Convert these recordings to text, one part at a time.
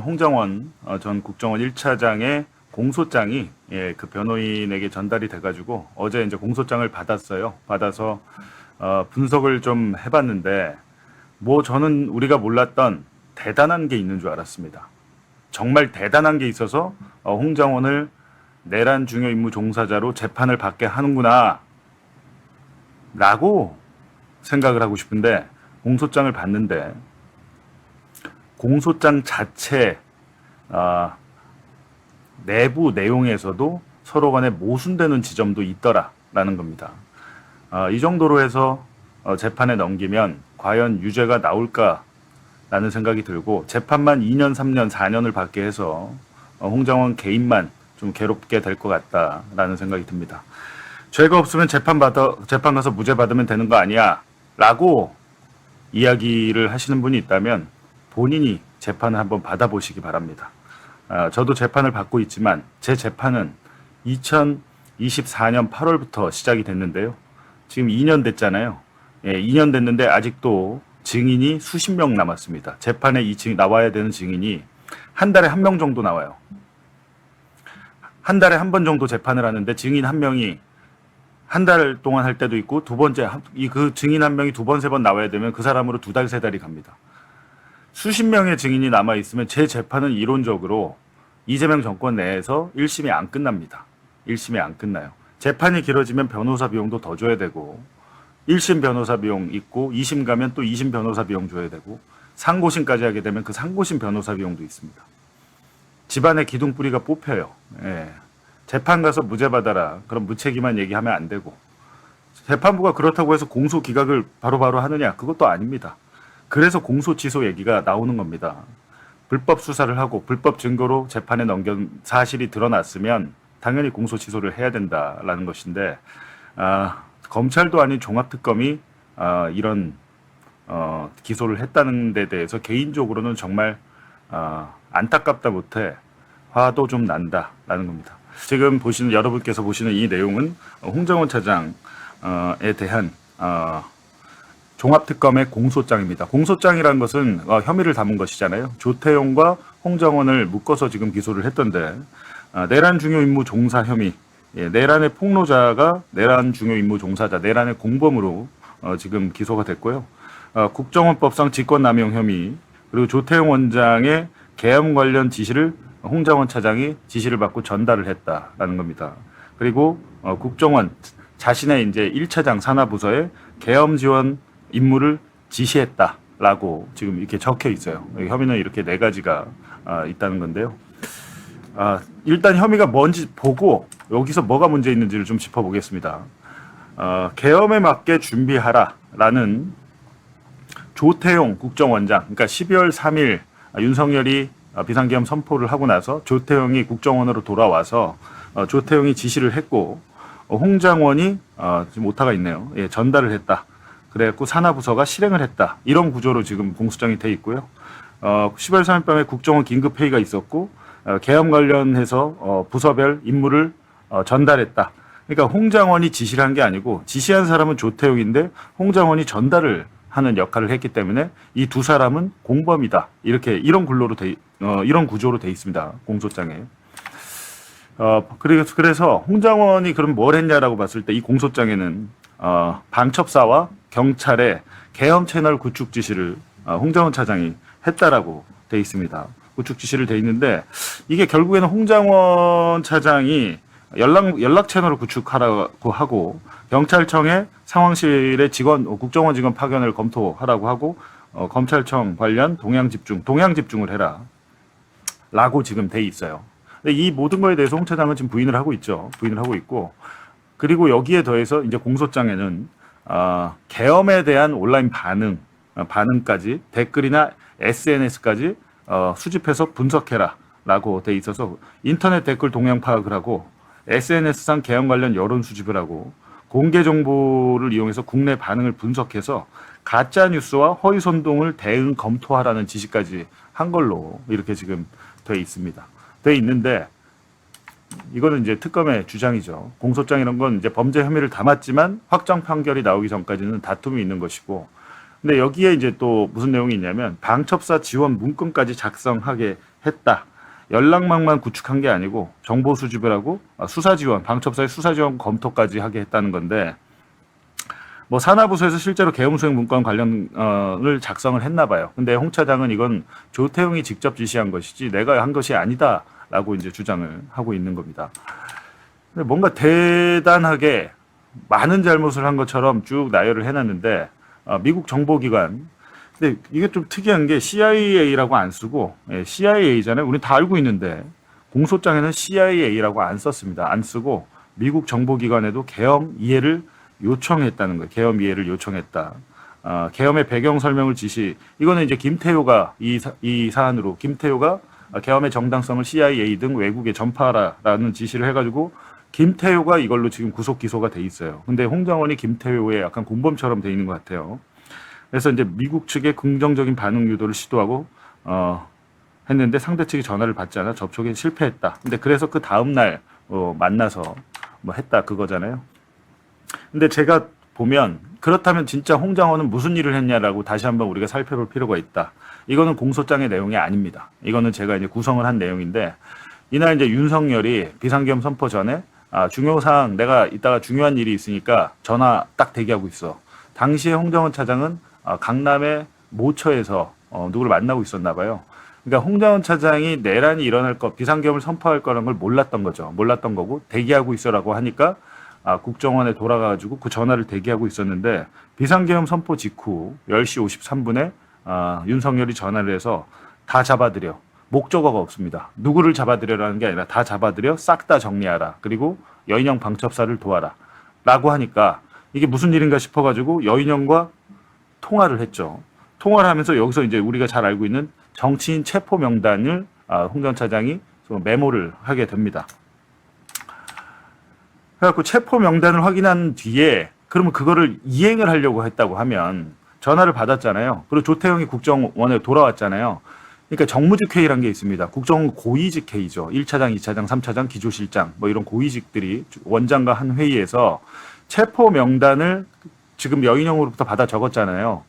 홍정원 전 국정원 1차장의 공소장이 그 변호인에게 전달이 돼가지고 어제 이제 공소장을 받았어요. 받아서 분석을 좀 해봤는데 뭐 저는 우리가 몰랐던 대단한 게 있는 줄 알았습니다. 정말 대단한 게 있어서 홍정원을 내란 중요 임무 종사자로 재판을 받게 하는구나 라고 생각을 하고 싶은데 공소장을 봤는데 공소장 자체 내부 내용에서도 서로 간에 모순되는 지점도 있더라라는 겁니다. 이 정도로 해서 재판에 넘기면 과연 유죄가 나올까라는 생각이 들고 재판만 2년, 3년, 4년을 받게 해서 홍정원 개인만 좀 괴롭게 될 것 같다라는 생각이 듭니다. 죄가 없으면 재판 가서 무죄 받으면 되는 거 아니야? 라고 이야기를 하시는 분이 있다면 본인이 재판을 한번 받아보시기 바랍니다. 저도 재판을 받고 있지만 제 재판은 2024년 8월부터 시작이 됐는데요. 지금 2년 됐잖아요. 2년 됐는데 아직도 증인이 수십 명 남았습니다. 재판에 나와야 되는 증인이 한 달에 한 명 정도 나와요. 한 달에 한 번 정도 재판을 하는데 증인 한 명이 한 달 동안 할 때도 있고 두 번째 그 증인 한 명이 두 번, 세 번 나와야 되면 그 사람으로 두 달, 세 달이 갑니다. 수십 명의 증인이 남아 있으면 제 재판은 이론적으로 이재명 정권 내에서 1심이 안 끝납니다. 1심이 안 끝나요. 재판이 길어지면 변호사 비용도 더 줘야 되고 1심 변호사 비용 있고 2심 가면 또 2심 변호사 비용 줘야 되고 상고심까지 하게 되면 그 상고심 변호사 비용도 있습니다. 집안의 기둥뿌리가 뽑혀요. 재판 가서 무죄 받아라. 그럼 무책임한 얘기하면 안 되고 재판부가 그렇다고 해서 공소 기각을 바로바로 하느냐? 그것도 아닙니다. 그래서 공소 취소 얘기가 나오는 겁니다. 불법 수사를 하고 불법 증거로 재판에 넘긴 사실이 드러났으면 당연히 공소 취소를 해야 된다라는 것인데 검찰도 아닌 종합특검이 이런 기소를 했다는 데 대해서 개인적으로는 정말 안타깝다 못해 화도 좀 난다라는 겁니다. 지금 여러분께서 보시는 이 내용은 홍정원 차장에 대한 종합특검의 공소장입니다. 공소장이라는 것은 혐의를 담은 것이잖아요. 조태용과 홍정원을 묶어서 지금 기소를 했던데 내란 중요 임무 종사 혐의, 내란의 폭로자가 내란 중요 임무 종사자, 내란의 공범으로 지금 기소가 됐고요. 국정원법상 직권남용 혐의, 그리고 조태용 원장의 계엄 관련 지시를 홍정원 차장이 지시를 받고 전달을 했다라는 겁니다. 그리고 국정원 자신의 이제 1차장 산하부서에 계엄 지원 임무를 지시했다라고 지금 이렇게 적혀 있어요. 혐의는 이렇게 네 가지가 있다는 건데요. 일단 혐의가 뭔지 보고 여기서 뭐가 문제 있는지를 좀 짚어보겠습니다. 계엄에 맞게 준비하라라는 조태용 국정원장, 그러니까 12월 3일 윤석열이 비상계엄 선포를 하고 나서 조태용이 국정원으로 돌아와서 조태용이 지시를 했고 홍장원이 지금 오타가 있네요. 전달을 했다. 그래갖고 산하부서가 실행을 했다. 이런 구조로 지금 공소장이 돼 있고요. 10월 3일 밤에 국정원 긴급회의가 있었고 계엄 관련해서 부서별 임무를 전달했다. 그러니까 홍장원이 지시를 한 게 아니고 지시한 사람은 조태용인데 홍장원이 전달을 하는 역할을 했기 때문에 이 두 사람은 공범이다. 이런 구조로 돼 있습니다. 공소장에. 그래서 홍장원이 그럼 뭘 했냐라고 봤을 때 이 공소장에는 방첩사와 경찰의 계엄 채널 구축 지시를 홍장원 차장이 했다라고 돼 있습니다. 구축 지시를 돼 있는데 이게 결국에는 홍장원 차장이 연락 채널을 구축하라고 하고 경찰청에 상황실의 국정원 직원 파견을 검토하라고 하고 검찰청 관련 동향 집중을 해라 라고 지금 돼 있어요. 근데 이 모든 거에 대해서 홍 차장은 지금 부인을 하고 있죠. 부인을 하고 있고 그리고 여기에 더해서 이제 공소장에는 계엄에 대한 온라인 반응까지 댓글이나 SNS까지 수집해서 분석해라라고 돼 있어서 인터넷 댓글 동향 파악을 하고 SNS상 계엄 관련 여론 수집을 하고 공개 정보를 이용해서 국내 반응을 분석해서 가짜 뉴스와 허위 선동을 대응 검토하라는 지시까지 한 걸로 이렇게 지금 돼 있습니다. 돼 있는데 이거는 이제 특검의 주장이죠. 공소장 이런 건 이제 범죄 혐의를 담았지만 확정 판결이 나오기 전까지는 다툼이 있는 것이고 근데 여기에 이제 또 무슨 내용이 있냐면 방첩사 지원 문건까지 작성하게 했다. 연락망만 구축한 게 아니고 정보 수집을 하고 수사 지원, 방첩사의 수사 지원 검토까지 하게 했다는 건데 뭐 산하부서에서 실제로 계엄수행 문건 관련을 작성을 했나 봐요. 근데 홍 차장은 이건 조태용이 직접 지시한 것이지 내가 한 것이 아니다라고 이제 주장을 하고 있는 겁니다. 근데 뭔가 대단하게 많은 잘못을 한 것처럼 쭉 나열을 해놨는데 미국 정보기관 근데 이게 좀 특이한 게 CIA라고 안 쓰고 CIA잖아요. 우리 다 알고 있는데 공소장에는 CIA라고 안 썼습니다. 안 쓰고 미국 정보기관에도 계엄 이해를 요청했다는 거예요. 계엄 이해를 요청했다. 계엄의 배경 설명을 지시. 이거는 이제 김태효가 이 사안으로 김태효가 계엄의 정당성을 CIA 등 외국에 전파하라라는 지시를 해가지고 김태효가 이걸로 지금 구속 기소가 돼 있어요. 근데 홍정원이 김태효의 약간 공범처럼 돼 있는 것 같아요. 그래서 이제 미국 측의 긍정적인 반응 유도를 시도하고 했는데 상대 측이 전화를 받지 않아 접촉에 실패했다. 근데 그래서 그 다음 날 만나서 뭐 했다 그거잖아요. 근데 제가 보면 그렇다면 진짜 홍장원은 무슨 일을 했냐라고 다시 한번 우리가 살펴볼 필요가 있다. 이거는 공소장의 내용이 아닙니다. 이거는 제가 이제 구성을 한 내용인데 이날 이제 윤석열이 비상계엄 선포 전에 중요사항 내가 이따가 중요한 일이 있으니까 전화 딱 대기하고 있어. 당시에 홍정원 차장은 강남의 모처에서 누구를 만나고 있었나 봐요. 그러니까 홍정원 차장이 내란이 일어날 것, 비상계엄을 선포할 거라는 걸 몰랐던 거죠. 몰랐던 거고 대기하고 있어라고 하니까 국정원에 돌아가가지고 그 전화를 대기하고 있었는데 비상계엄 선포 직후 10시 53분에 윤석열이 전화를 해서 다 잡아들여. 목적어가 없습니다. 누구를 잡아들여라는 게 아니라 다 잡아들여 싹 다 정리하라. 그리고 여인영 방첩사를 도와라. 라고 하니까 이게 무슨 일인가 싶어가지고 여인영과 통화를 했죠. 통화를 하면서 여기서 이제 우리가 잘 알고 있는 정치인 체포 명단을 홍 전 차장이 메모를 하게 됩니다. 그래갖고 체포 명단을 확인한 뒤에 그러면 그거를 이행을 하려고 했다고 하면 전화를 받았잖아요. 그리고 조태용이 국정원에 돌아왔잖아요. 그러니까 정무직 회의란 게 있습니다. 국정원 고위직 회의죠. 1차장, 2차장, 3차장, 기조실장 뭐 이런 고위직들이 원장과 한 회의에서 체포 명단을 지금 여인영으로부터 받아 적었잖아요.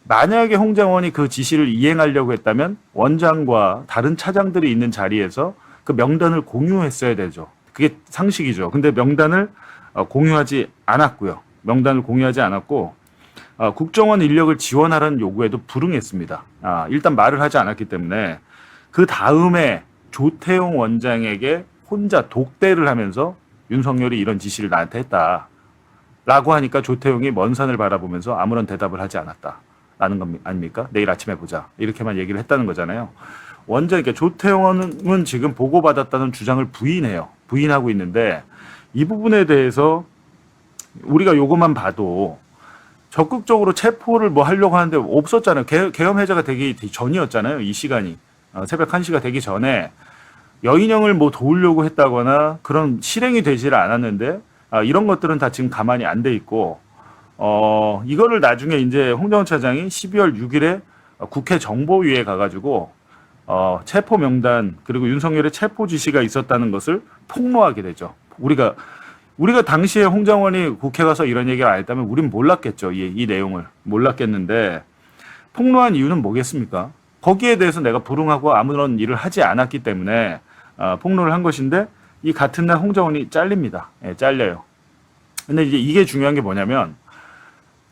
만약에 홍장원이 그 지시를 이행하려고 했다면 원장과 다른 차장들이 있는 자리에서 그 명단을 공유했어야 되죠. 그게 상식이죠. 근데 명단을 공유하지 않았고요. 명단을 공유하지 않았고 국정원 인력을 지원하라는 요구에도 불응했습니다. 일단 말을 하지 않았기 때문에 그 다음에 조태용 원장에게 혼자 독대를 하면서 윤석열이 이런 지시를 나한테 했다라고 하니까 조태용이 먼 산을 바라보면서 아무런 대답을 하지 않았다라는 것 아닙니까? 내일 아침에 보자 이렇게만 얘기를 했다는 거잖아요. 원장, 그러니까 조태용은 지금 보고받았다는 주장을 부인하고 있는데 이 부분에 대해서 우리가 요것만 봐도 적극적으로 체포를 뭐 하려고 하는데 없었잖아요. 계엄 해제가 되기 전이었잖아요. 이 시간이. 새벽 1시가 되기 전에 여인영을 뭐 도우려고 했다거나 그런 실행이 되지를 않았는데 이런 것들은 다 지금 가만히 안 돼 있고 이거를 나중에 이제 홍정원 차장이 12월 6일에 국회 정보위에 가가지고 체포 명단 그리고 윤석열의 체포 지시가 있었다는 것을 폭로하게 되죠. 우리가 당시에 홍정원이 국회 가서 이런 얘기를 안 했다면 우린 몰랐겠죠. 이 내용을 몰랐겠는데 폭로한 이유는 뭐겠습니까? 거기에 대해서 내가 불응하고 아무런 일을 하지 않았기 때문에 폭로를 한 것인데 이 같은 날 홍정원이 잘립니다. 잘려요. 근데 이제 이게 중요한 게 뭐냐면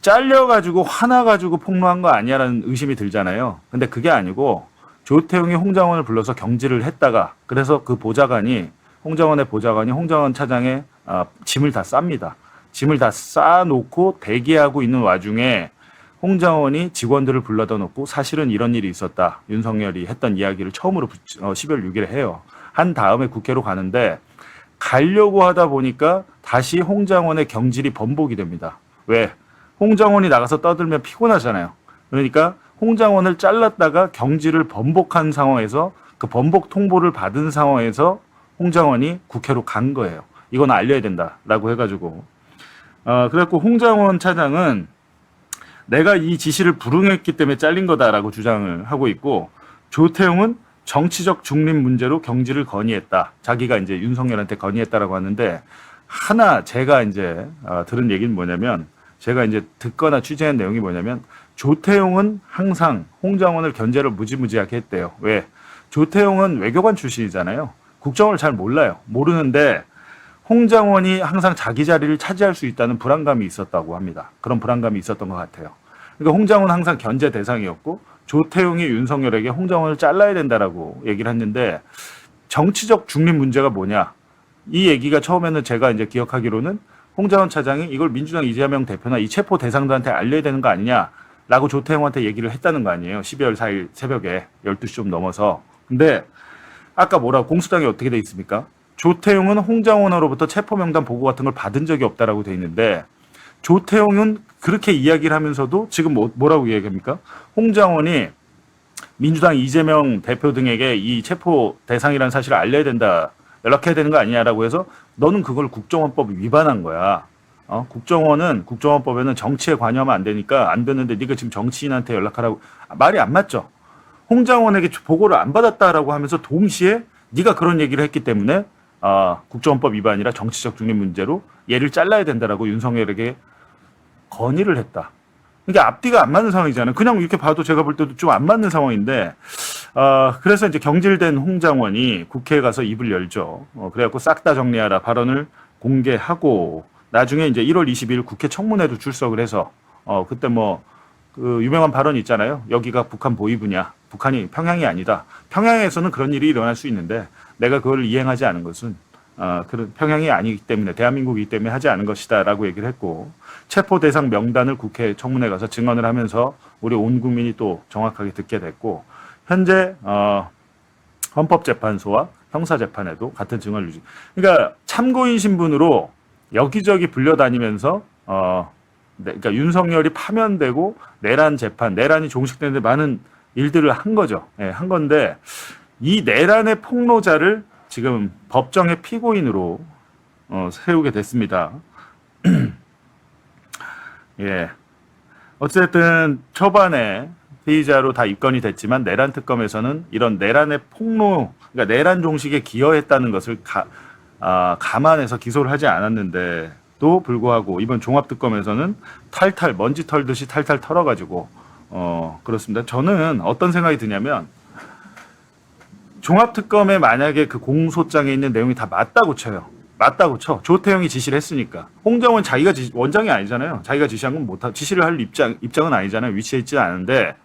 잘려가지고 화나가지고 폭로한 거 아니야라는 의심이 들잖아요. 근데 그게 아니고 조태용이 홍정원을 불러서 경질을 했다가 그래서 그 홍정원의 보좌관이 홍정원 차장의 짐을 다 쌉니다. 짐을 다 쌓아놓고 대기하고 있는 와중에 홍정원이 직원들을 불러다 놓고 사실은 이런 일이 있었다. 윤석열이 했던 이야기를 처음으로 12월 6일에 해요. 한 다음에 국회로 가는데 가려고 하다 보니까 다시 홍정원의 경질이 번복이 됩니다. 왜? 홍정원이 나가서 떠들면 피곤하잖아요. 그러니까 홍정원을 잘랐다가 경질을 번복한 상황에서 그 번복 통보를 받은 상황에서 홍정원이 국회로 간 거예요. 이건 알려야 된다라고 해가지고 그래갖고 홍정원 차장은 내가 이 지시를 불응했기 때문에 잘린 거다라고 주장을 하고 있고 조태용은 정치적 중립 문제로 경질을 건의했다. 자기가 이제 윤석열한테 건의했다라고 하는데 하나 제가 이제 들은 얘기는 뭐냐면 제가 이제 듣거나 취재한 내용이 뭐냐면 조태용은 항상 홍정원을 견제를 무지무지하게 했대요. 왜? 조태용은 외교관 출신이잖아요. 국정을 잘 몰라요. 모르는데 홍장원이 항상 자기 자리를 차지할 수 있다는 불안감이 있었다고 합니다. 그런 불안감이 있었던 것 같아요. 그러니까 홍장원은 항상 견제 대상이었고 조태용이 윤석열에게 홍장원을 잘라야 된다라고 얘기를 했는데 정치적 중립 문제가 뭐냐? 이 얘기가 처음에는 제가 이제 기억하기로는 홍장원 차장이 이걸 민주당 이재명 대표나 이 체포 대상들한테 알려야 되는 거 아니냐라고 조태용한테 얘기를 했다는 거 아니에요. 12월 4일 새벽에 12시 좀 넘어서. 근데 아까 뭐라고 공소장이 어떻게 돼 있습니까? 조태용은 홍장원으로부터 체포 명단 보고 같은 걸 받은 적이 없다라고 돼 있는데 조태용은 그렇게 이야기를 하면서도 지금 뭐라고 이야기합니까? 홍장원이 민주당 이재명 대표 등에게 이 체포 대상이라는 사실을 알려야 된다. 연락해야 되는 거 아니냐라고 해서 너는 그걸 국정원법 위반한 거야. 국정원법에는 정치에 관여하면 안 되니까 안 되는데 네가 지금 정치인한테 연락하라고 말이 안 맞죠. 홍장원에게 보고를 안 받았다라고 하면서 동시에 네가 그런 얘기를 했기 때문에 국정원법 위반이라 정치적 중립 문제로 얘를 잘라야 된다라고 윤석열에게 건의를 했다. 그러니까 앞뒤가 안 맞는 상황이잖아요. 그냥 이렇게 봐도 제가 볼 때도 좀 안 맞는 상황인데 그래서 이제 경질된 홍장원이 국회에 가서 입을 열죠. 그래갖고 싹 다 정리하라 발언을 공개하고 나중에 이제 1월 20일 국회 청문회도 출석을 해서 그때 그 유명한 발언 있잖아요. 여기가 북한 보위부냐. 북한이 평양이 아니다. 평양에서는 그런 일이 일어날 수 있는데 내가 그걸 이행하지 않은 것은 그런 평양이 아니기 때문에 대한민국이기 때문에 하지 않은 것이다라고 얘기를 했고 체포 대상 명단을 국회 청문회 가서 증언을 하면서 우리 온 국민이 또 정확하게 듣게 됐고 현재 헌법재판소와 형사재판에도 같은 증언을 유지. 그러니까 참고인 신분으로 여기저기 불려다니면서 그러니까 윤석열이 파면되고 내란 재판, 내란이 종식되는데 많은 일들을 한 거죠. 예, 한 건데 이 내란의 폭로자를 지금 법정의 피고인으로 세우게 됐습니다. 예. 어쨌든 초반에 피의자로 다 입건이 됐지만 내란 특검에서는 이런 내란의 폭로, 그러니까 내란 종식에 기여했다는 것을 감안해서 기소를 하지 않았는데도 불구하고 이번 종합특검에서는 탈탈 먼지 털듯이 탈탈 털어가지고 그렇습니다. 저는 어떤 생각이 드냐면 종합특검에 만약에 그 공소장에 있는 내용이 다 맞다고 쳐요. 맞다고 쳐. 조태용이 지시를 했으니까. 홍정은 자기가 원장이 아니잖아요. 자기가 지시한 건 못하, 지시를 할 입장은 아니잖아요. 위치에 있지 않은데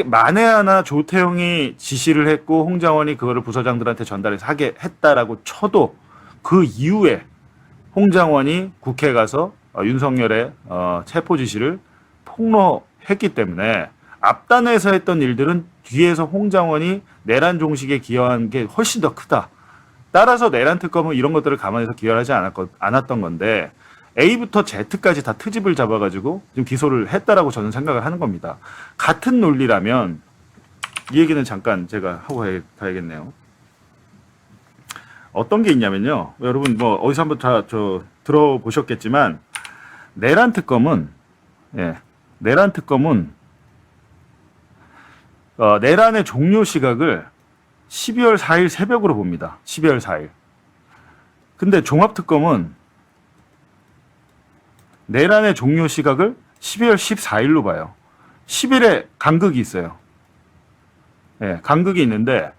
만에 하나 조태용이 지시를 했고 홍장원이 그거를 부서장들한테 전달해서 하게 했다라고 쳐도 그 이후에 홍장원이 국회에 가서 윤석열의 체포 지시를 폭로했기 때문에 앞단에서 했던 일들은 뒤에서 홍장원이 내란 종식에 기여한 게 훨씬 더 크다. 따라서 내란 특검은 이런 것들을 감안해서 기여하지 않았던 건데 A부터 Z까지 다 트집을 잡아가지고 지금 기소를 했다라고 저는 생각을 하는 겁니다. 같은 논리라면 이 얘기는 잠깐 제가 하고 가야겠네요. 어떤 게 있냐면요. 여러분 어디서 한번 다 들어보셨겠지만 내란 특검은 내란의 종료 시각을 12월 4일 새벽으로 봅니다. 12월 4일. 근데 종합특검은 내란의 종료 시각을 12월 14일로 봐요. 10일에 간극이 있어요. 예, 간극이 있는데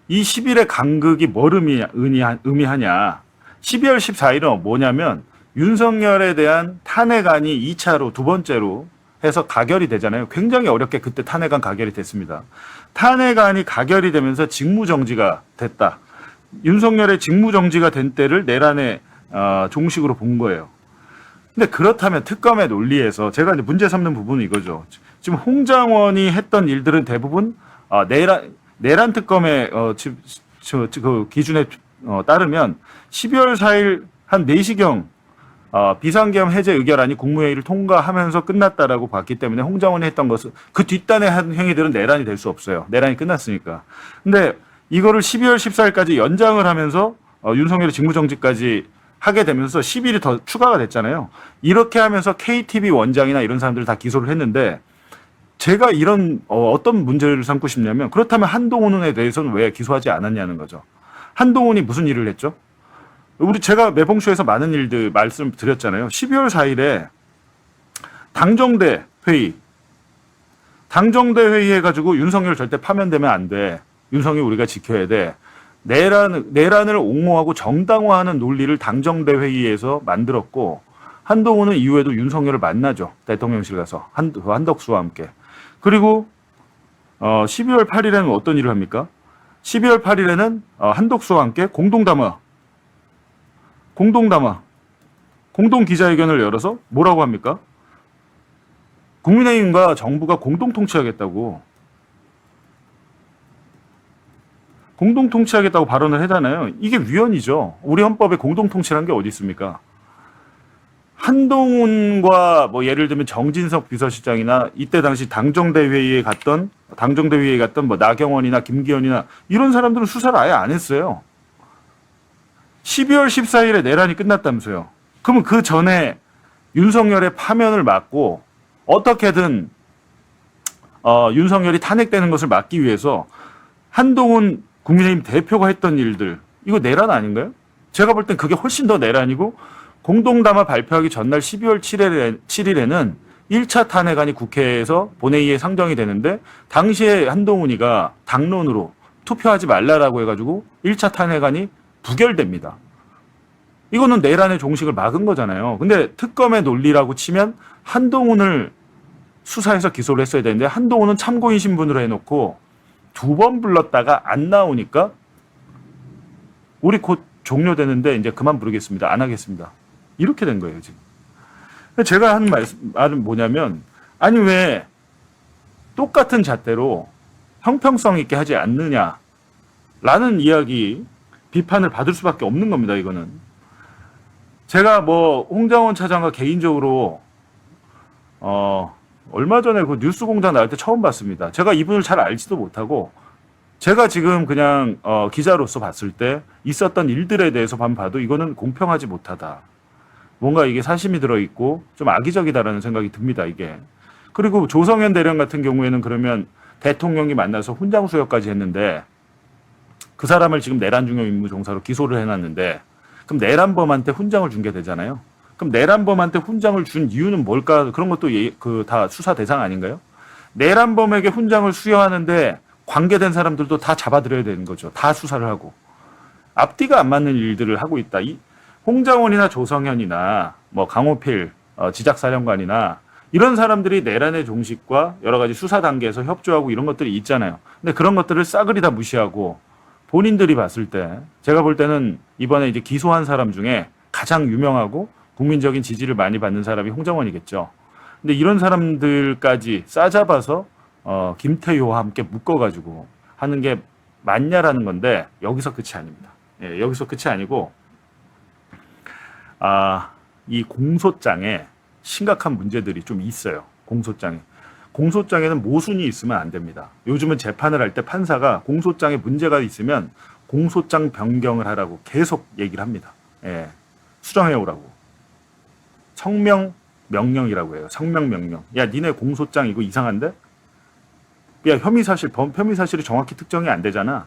이 10일의 간극이 뭘 의미하냐. 12월 14일은 뭐냐면 윤석열에 대한 탄핵안이 2차로 두 번째로 해서 가결이 되잖아요. 굉장히 어렵게 그때 탄핵안 가결이 됐습니다. 탄핵안이 가결이 되면서 직무정지가 됐다. 윤석열의 직무정지가 된 때를 내란의 종식으로 본 거예요. 근데 그렇다면 특검의 논리에서 제가 이제 문제 삼는 부분은 이거죠. 지금 홍장원이 했던 일들은 대부분 내란 특검의 그 기준에 따르면 12월 4일 한 4시경 비상계엄 해제 의결안이 국무회의를 통과하면서 끝났다라고 봤기 때문에 홍장원이 했던 것은 그 뒷단에 한 행위들은 내란이 될 수 없어요. 내란이 끝났으니까. 근데 이거를 12월 14일까지 연장을 하면서 윤석열의 직무정지까지 하게 되면서 10일이 더 추가가 됐잖아요. 이렇게 하면서 KTV 원장이나 이런 사람들을 다 기소를 했는데 제가 이런 어떤 문제를 삼고 싶냐면 그렇다면 한동훈에 대해서는 왜 기소하지 않았냐는 거죠. 한동훈이 무슨 일을 했죠? 제가 매봉쇼에서 많은 일들 말씀드렸잖아요. 12월 4일에 당정대 회의 해가지고 윤석열 절대 파면되면 안 돼. 윤석이 우리가 지켜야 돼. 내란을 옹호하고 정당화하는 논리를 당정대 회의에서 만들었고 한동훈은 이후에도 윤석열을 만나죠. 대통령실 가서 한덕수와 함께. 그리고 12월 8일에는 어떤 일을 합니까? 12월 8일에는 한덕수와 함께 공동 기자회견을 열어서 뭐라고 합니까? 국민의힘과 정부가 공동 통치하겠다고 발언을 하잖아요. 이게 위헌이죠. 우리 헌법에 공동 통치라는 게 어디 있습니까? 한동훈과 뭐 예를 들면 정진석 비서실장이나 이때 당시 당정대 회의에 갔던 뭐 나경원이나 김기현이나 이런 사람들은 수사를 아예 안 했어요. 12월 14일에 내란이 끝났다면서요. 그러면 그 전에 윤석열의 파면을 막고 어떻게든 윤석열이 탄핵되는 것을 막기 위해서 한동훈 국민의힘 대표가 했던 일들, 이거 내란 아닌가요? 제가 볼 땐 그게 훨씬 더 내란이고, 공동담화 발표하기 전날 12월 7일에는 1차 탄핵안이 국회에서 본회의에 상정이 되는데, 당시에 한동훈이가 당론으로 투표하지 말라라고 해가지고 1차 탄핵안이 부결됩니다. 이거는 내란의 종식을 막은 거잖아요. 근데 특검의 논리라고 치면 한동훈을 수사해서 기소를 했어야 되는데, 한동훈은 참고인 신분으로 해놓고 2번 불렀다가 안 나오니까 우리 곧 종료되는데 이제 그만 부르겠습니다. 안 하겠습니다. 이렇게 된 거예요, 지금. 제가 하는 말은 뭐냐면, 아니 왜 똑같은 잣대로 형평성 있게 하지 않느냐라는 이야기, 비판을 받을 수밖에 없는 겁니다, 이거는. 제가 뭐 홍장원 차장과 개인적으로 얼마 전에 그 뉴스공장 나올 때 처음 봤습니다. 제가 이분을 잘 알지도 못하고, 제가 지금 그냥 기자로서 봤을 때 있었던 일들에 대해서 봐도 이거는 공평하지 못하다. 뭔가 이게 사심이 들어있고 좀 악의적이다라는 생각이 듭니다, 이게. 그리고 조성현 대령 같은 경우에는 그러면 대통령이 만나서 훈장수여까지 했는데, 그 사람을 지금 내란 중요 임무 종사로 기소를 해놨는데, 그럼 내란범한테 훈장을 준 게 되잖아요. 그럼 내란범한테 훈장을 준 이유는 뭘까? 그런 것도 다 수사 대상 아닌가요? 내란범에게 훈장을 수여하는데 관계된 사람들도 다 잡아들여야 되는 거죠. 다 수사를 하고. 앞뒤가 안 맞는 일들을 하고 있다. 홍장원이나 조성현이나 뭐 강호필 지작사령관이나 이런 사람들이 내란의 종식과 여러 가지 수사 단계에서 협조하고 이런 것들이 있잖아요. 근데 그런 것들을 싸그리 다 무시하고, 본인들이 봤을 때, 제가 볼 때는 이번에 이제 기소한 사람 중에 가장 유명하고 국민적인 지지를 많이 받는 사람이 홍장원이겠죠. 근데 이런 사람들까지 싸잡아서 김태효와 함께 묶어가지고 하는 게 맞냐라는 건데, 여기서 끝이 아닙니다. 예, 여기서 끝이 아니고, 이 공소장에 심각한 문제들이 좀 있어요. 공소장에는 모순이 있으면 안 됩니다. 요즘은 재판을 할 때 판사가 공소장에 문제가 있으면 공소장 변경을 하라고 계속 얘기를 합니다. 예, 수정해 오라고. 성명 명령이라고 해요. 성명 명령. 야, 니네 공소장 이거 이상한데? 야, 혐의 사실이 정확히 특정이 안 되잖아.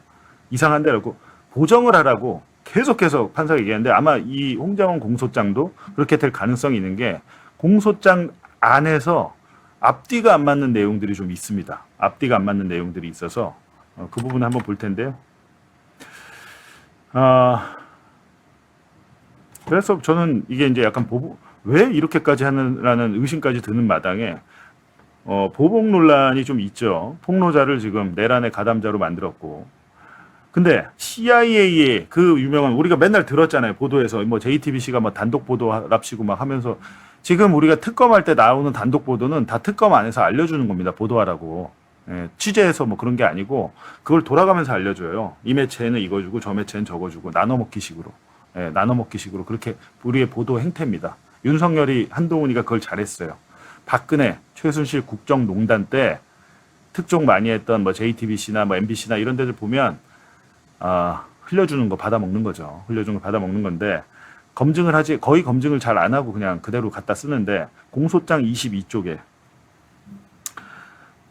이상한데라고 보정을 하라고 계속해서 판사가 얘기하는데, 아마 이 홍장원 공소장도 그렇게 될 가능성이 있는 게, 공소장 안에서 앞뒤가 안 맞는 내용들이 좀 있습니다. 앞뒤가 안 맞는 내용들이 있어서 그 부분 한번 볼 텐데요. 그래서 저는 이게 이제 약간 왜 이렇게까지 하느라는 의심까지 드는 마당에 보복 논란이 좀 있죠. 폭로자를 지금 내란의 가담자로 만들었고, 근데 CIA의 그 유명한, 우리가 맨날 들었잖아요. 보도에서 뭐 JTBC가 뭐 단독 보도랍시고 막 하면서, 지금 우리가 특검할 때 나오는 단독 보도는 다 특검 안에서 알려주는 겁니다. 보도하라고. 예, 취재해서 뭐 그런 게 아니고 그걸 돌아가면서 알려줘요. 이 매체는 이거 주고 저 매체는 저거 주고 나눠먹기식으로. 예, 나눠먹기식으로 그렇게 우리의 보도 행태입니다. 윤석열이, 한동훈이가 그걸 잘했어요. 박근혜, 최순실 국정농단 때 특종 많이 했던 뭐 JTBC나 뭐 MBC나 이런 데들 보면 흘려주는 거 받아먹는 거죠. 흘려주는 거 받아먹는 건데, 거의 검증을 잘 안 하고 그냥 그대로 갖다 쓰는데, 공소장 22쪽에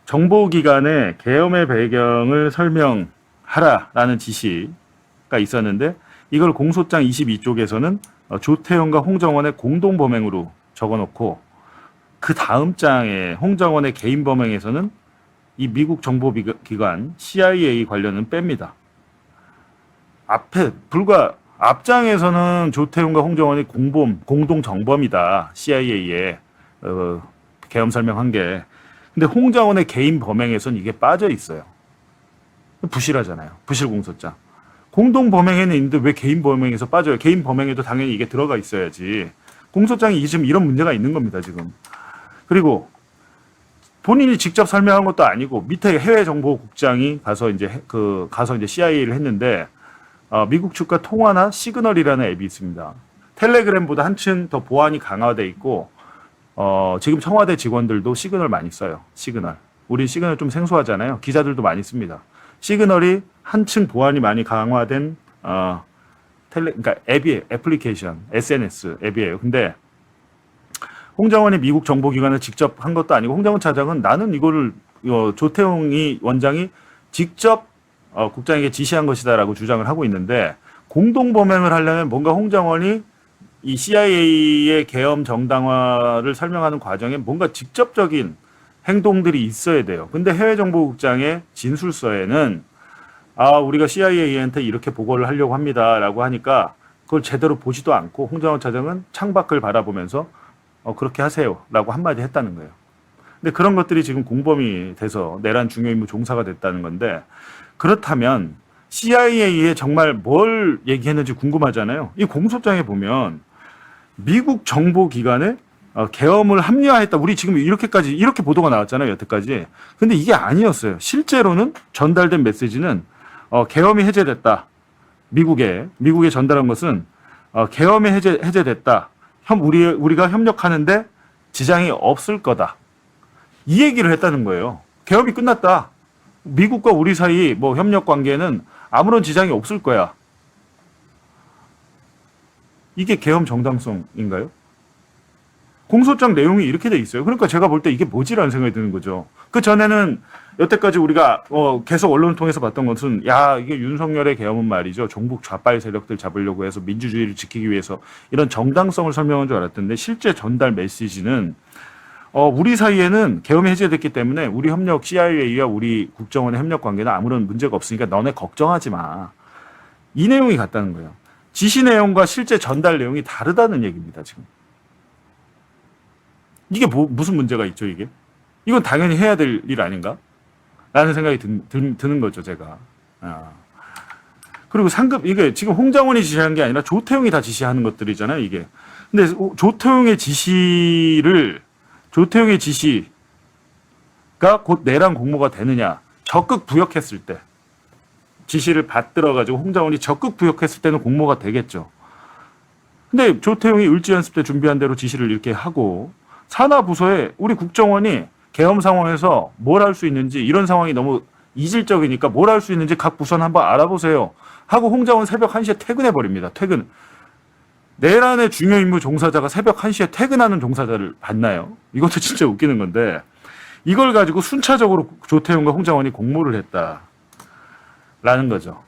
정보기관의 계엄의 배경을 설명하라라는 지시가 있었는데, 이걸 공소장 22쪽에서는 조태용과 홍정원의 공동 범행으로 적어놓고, 그 다음 장에 홍정원의 개인 범행에서는 이 미국 정보기관 CIA 관련은 뺍니다. 앞장에서는 조태훈과 홍정원이 공동 정범이다. CIA에 계엄 설명한 게. 근데 홍정원의 개인 범행에선 이게 빠져 있어요. 부실하잖아요. 부실 공소장. 공동 범행에는 있는데 왜 개인 범행에서 빠져요? 개인 범행에도 당연히 이게 들어가 있어야지. 공소장이 지금 이런 문제가 있는 겁니다, 지금. 그리고 본인이 직접 설명한 것도 아니고 밑에 해외정보국장이 가서 이제 CIA를 했는데 미국 측과 통화나 시그널이라는 앱이 있습니다. 텔레그램보다 한층 더 보안이 강화돼 있고 지금 청와대 직원들도 시그널 많이 써요. 시그널. 우리 시그널 좀 생소하잖아요. 기자들도 많이 씁니다. 시그널이 한층 보안이 많이 강화된 그러니까 앱이에요. 애플리케이션, SNS 앱이에요. 근데 홍정원이 미국 정보기관을 직접 한 것도 아니고 홍정원 차장은 나는 이거를 조태웅 원장이 직접 국장에게 지시한 것이다라고 주장을 하고 있는데 공동 범행을 하려면 뭔가 홍정원이 이 CIA의 계엄 정당화를 설명하는 과정에 뭔가 직접적인 행동들이 있어야 돼요. 근데 해외정보국장의 진술서에는 우리가 CIA한테 이렇게 보고를 하려고 합니다라고 하니까 그걸 제대로 보지도 않고 홍정원 차장은 창밖을 바라보면서 그렇게 하세요라고 한마디 했다는 거예요. 근데 그런 것들이 지금 공범이 돼서 내란 중요임무 종사가 됐다는 건데 그렇다면 CIA에 정말 뭘 얘기했는지 궁금하잖아요. 이 공소장에 보면 미국 정보기관에 계엄을 합리화했다. 우리 지금 이렇게 보도가 나왔잖아요. 여태까지. 근데 이게 아니었어요. 실제로는 전달된 메시지는 계엄이 해제됐다. 미국에 전달한 것은 계엄이 해제됐다. 우리가 협력하는데 지장이 없을 거다. 이 얘기를 했다는 거예요. 계엄이 끝났다. 미국과 우리 사이 협력 관계는 아무런 지장이 없을 거야. 이게 계엄 정당성인가요? 공소장 내용이 이렇게 돼 있어요. 그러니까 제가 볼 때 이게 뭐지라는 생각이 드는 거죠. 그 전에는 여태까지 우리가 계속 언론을 통해서 봤던 것은 이게 윤석열의 계엄은 말이죠. 종북 좌빨 세력들 잡으려고 해서 민주주의를 지키기 위해서 이런 정당성을 설명한 줄 알았던데 실제 전달 메시지는 우리 사이에는 계엄이 해제됐기 때문에 우리 협력 CIA와 우리 국정원의 협력 관계는 아무런 문제가 없으니까 너네 걱정하지 마. 이 내용이 같다는 거예요. 지시 내용과 실제 전달 내용이 다르다는 얘기입니다, 지금. 이게 무슨 문제가 있죠, 이게? 이건 당연히 해야 될 일 아닌가? 라는 생각이 드는 거죠, 제가. 그리고 이게 지금 홍정원이 지시한 게 아니라 조태웅이 다 지시하는 것들이잖아요, 이게. 근데 조태웅의 지시가 곧 내란 공모가 되느냐. 적극 부역했을 때. 지시를 받들어가지고 홍정원이 적극 부역했을 때는 공모가 되겠죠. 근데 조태웅이 을지연습 때 준비한 대로 지시를 이렇게 하고 산하부서에 우리 국정원이 계엄 상황에서 뭘 할 수 있는지 이런 상황이 너무 이질적이니까 뭘 할 수 있는지 각 부서는 한번 알아보세요. 하고 홍정원 새벽 1시에 퇴근해버립니다. 퇴근. 내란의 중요 임무 종사자가 새벽 1시에 퇴근하는 종사자를 봤나요? 이것도 진짜 웃기는 건데 이걸 가지고 순차적으로 조태웅과 홍정원이 공모를 했다라는 거죠.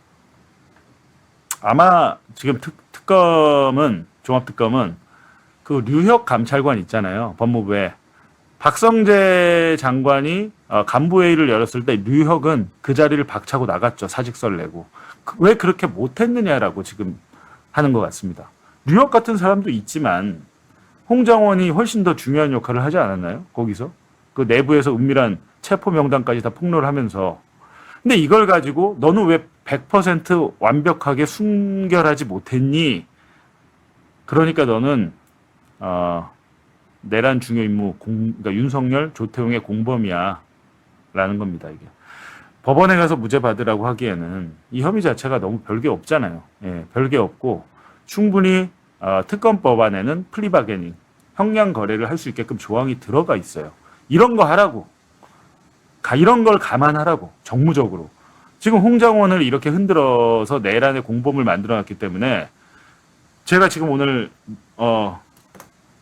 아마 지금 종합특검은 그 류혁 감찰관 있잖아요. 법무부에. 박성재 장관이 간부회의를 열었을 때 류혁은 그 자리를 박차고 나갔죠. 사직서를 내고. 왜 그렇게 못했느냐라고 지금 하는 것 같습니다. 류혁 같은 사람도 있지만 홍정원이 훨씬 더 중요한 역할을 하지 않았나요? 거기서. 그 내부에서 은밀한 체포 명단까지 다 폭로를 하면서. 근데 이걸 가지고 너는 왜 100% 완벽하게 순결하지 못했니? 그러니까 너는 내란 중요 임무 그러니까 윤석열, 조태웅의 공범이야 라는 겁니다. 이게 법원에 가서 무죄 받으라고 하기에는 이 혐의 자체가 너무 별게 없잖아요. 예, 별게 없고 충분히 특검법 안에는 플리바게닝, 형량 거래를 할 수 있게끔 조항이 들어가 있어요. 이런 거 하라고. 이런 걸 감안하라고. 정무적으로. 지금 홍정원을 이렇게 흔들어서 내란의 공범을 만들어놨기 때문에 제가 지금 오늘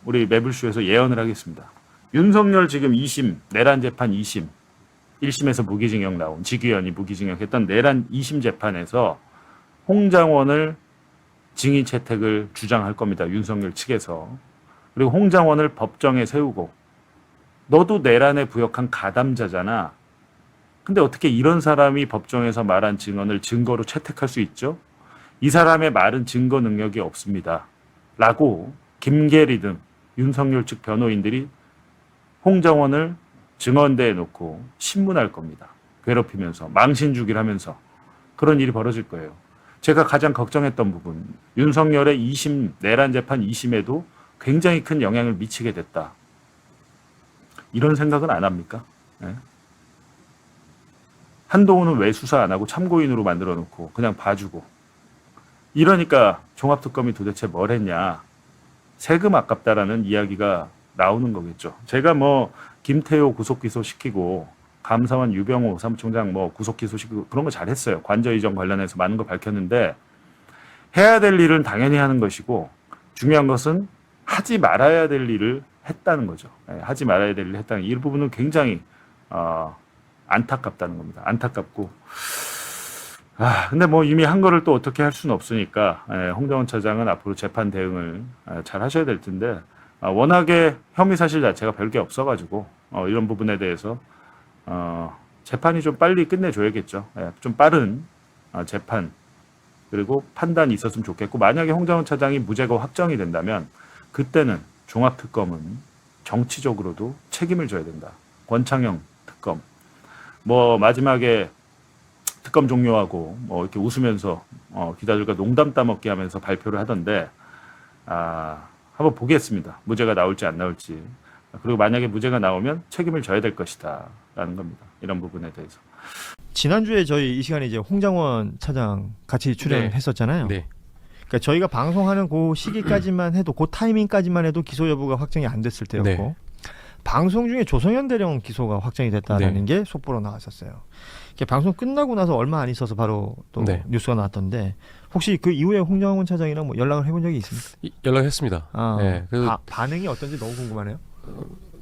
우리 매불쇼에서 예언을 하겠습니다. 윤석열 지금 2심, 내란 재판 2심, 1심에서 무기징역 나온, 지규현이 무기징역 했던 내란 2심 재판에서 홍장원을 증인 채택을 주장할 겁니다. 윤석열 측에서. 그리고 홍장원을 법정에 세우고 너도 내란에 부역한 가담자잖아. 근데 어떻게 이런 사람이 법정에서 말한 증언을 증거로 채택할 수 있죠? 이 사람의 말은 증거 능력이 없습니다. 라고 김계리 등 윤석열 측 변호인들이 홍정원을 증언대에 놓고 신문할 겁니다. 괴롭히면서 망신주기를 하면서 그런 일이 벌어질 거예요. 제가 가장 걱정했던 부분, 윤석열의 2심 내란 재판 2심에도 굉장히 큰 영향을 미치게 됐다. 이런 생각은 안 합니까? 네? 한동훈은 왜 수사 안 하고 참고인으로 만들어 놓고 그냥 봐주고, 이러니까 종합특검이 도대체 뭘 했냐, 세금 아깝다라는 이야기가 나오는 거겠죠. 제가 뭐 김태호 구속 기소 시키고 감사원 유병호 사무총장 뭐 구속 기소 시키고 그런 거 잘했어요. 관저 이전 관련해서 많은 거 밝혔는데, 해야 될 일은 당연히 하는 것이고 중요한 것은 하지 말아야 될 일을 했다는 거죠. 하지 말아야 될 일을 했다는 이 부분은 굉장히 안타깝다는 겁니다. 안타깝고, 근데 뭐 이미 한 거를 또 어떻게 할 수는 없으니까 홍정원 차장은 앞으로 재판 대응을 잘 하셔야 될 텐데, 워낙에 혐의 사실 자체가 별게 없어가지고 이런 부분에 대해서 재판이 좀 빨리 끝내줘야겠죠. 좀 빠른 재판 그리고 판단이 있었으면 좋겠고, 만약에 홍정원 차장이 무죄가 확정이 된다면 그때는 종합특검은 정치적으로도 책임을 져야 된다. 권창형 특검, 뭐 마지막에 특검 종료하고 뭐 이렇게 웃으면서 기자들과 농담 따먹기 하면서 발표를 하던데, 한번 보겠습니다. 무죄가 나올지 안 나올지. 그리고 만약에 무죄가 나오면 책임을 져야 될 것이다 라는 겁니다. 이런 부분에 대해서. 지난주에 저희 이 시간에 이제 홍장원 차장 같이 출연했었잖아요. 네. 그러니까 저희가 방송하는 그 시기까지만 해도, 그 타이밍까지만 해도 기소 여부가 확정이 안 됐을 때였고, 네. 방송 중에 조성현 대령 기소가 확정이 됐다는 게 속보로 나왔었어요. 방송 끝나고 나서 얼마 안 있어서 바로 또 뉴스가 나왔던데, 혹시 그 이후에 홍장원 차장이랑 뭐 연락을 해본 적이 있습니까? 연락했습니다. 네. 그래서 반응이 어떤지 너무 궁금하네요.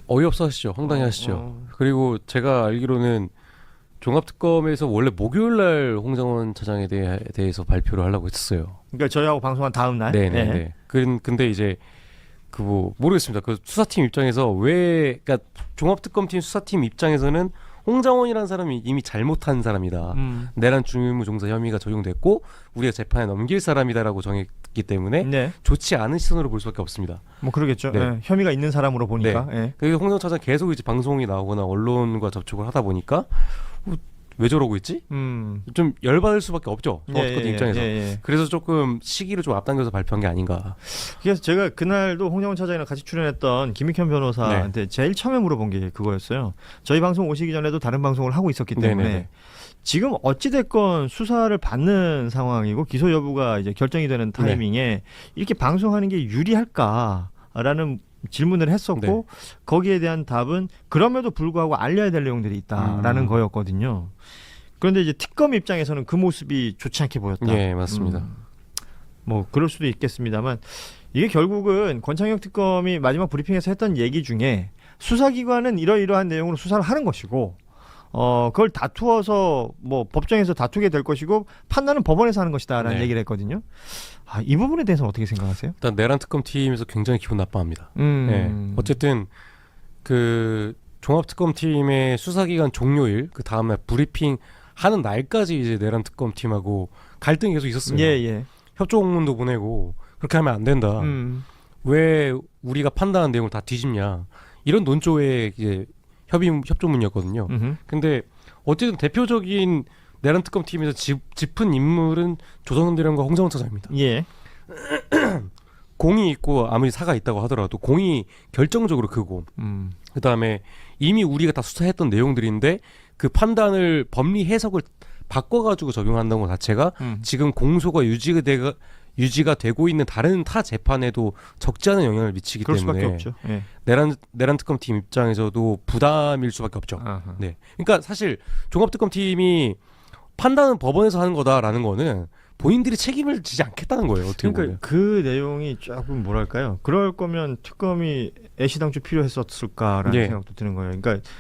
어이없어 하시죠. 황당해 하시죠. 그리고 제가 알기로는 종합특검에서 원래 목요일날 홍정원 차장에 대해서 발표를 하려고 했었어요. 그러니까 저희하고 방송한 다음 날. 네네네. 근데 이제 그 뭐 모르겠습니다. 그 수사팀 입장에서 그러니까 종합특검팀 수사팀 입장에서는 홍정원이라는 사람이 이미 잘못한 사람이다. 내란 중유무 종사 혐의가 적용됐고 우리가 재판에 넘길 사람이다라고 정했기 때문에 좋지 않은 시선으로 볼 수밖에 없습니다. 뭐 그러겠죠. 혐의가 있는 사람으로 보니까. 그래서 홍정원 차장 계속 이제 방송이 나오거나 언론과 접촉을 하다 보니까 왜 저러고 있지? 좀 열받을 수밖에 없죠. 종합특검 입장에서. 그래서 조금 시기를 좀 앞당겨서 발표한 게 아닌가. 그래서 제가 그날도 홍정원 차장이랑 같이 출연했던 김익현 변호사한테 제일 처음에 물어본 게 그거였어요. 저희 방송 오시기 전에도 다른 방송을 하고 있었기 때문에 지금 어찌됐건 수사를 받는 상황이고 기소 여부가 이제 결정이 되는 타이밍에 이렇게 방송하는 게 유리할까라는 질문을 했었고, 거기에 대한 답은 그럼에도 불구하고 알려야 될 내용들이 있다라는 거였거든요. 그런데 이제 특검 입장에서는 그 모습이 좋지 않게 보였다. 네, 맞습니다. 뭐 그럴 수도 있겠습니다만, 이게 결국은 권창혁 특검이 마지막 브리핑에서 했던 얘기 중에 수사기관은 이러이러한 내용으로 수사를 하는 것이고, 그걸 다투어서 뭐 법정에서 다투게 될 것이고 판단은 법원에서 하는 것이다라는 얘기를 했거든요. 이 부분에 대해서는 어떻게 생각하세요? 일단 내란 특검 팀에서 굉장히 기분 나빠합니다. 어쨌든 그 종합특검 팀의 수사기간 종료일 그 다음날 브리핑 하는 날까지 이제 내란 특검 팀하고 갈등이 계속 있었어요. 협조 공문도 보내고 그렇게 하면 안 된다. 왜 우리가 판단한 내용을 다 뒤집냐, 이런 논조의 이제 협조문이었거든요. 근데 어쨌든 대표적인 내란 특검 팀에서 짚은 인물은 조성현 대령과 홍정원 차장입니다. 공이 있고 아무리 사가 있다고 하더라도 공이 결정적으로 크고, 그 다음에 이미 우리가 다 수사했던 내용들인데 그 판단을 법리 해석을 바꿔가지고 적용한다는 것 자체가 지금 공소가 유지가 되고 있는 다른 타 재판에도 적지 않은 영향을 미치기 때문에 수밖에 없죠. 내란 특검 팀 입장에서도 부담일 수밖에 없죠. 네, 그러니까 사실 종합특검 팀이 판단은 법원에서 하는 거다라는 거는 본인들이 책임을 지지 않겠다는 거예요. 어떻게 보면. 그 내용이 조금 뭐랄까요? 그럴 거면 특검이 애시당초 필요했었을까라는 생각도 드는 거예요. 그러니까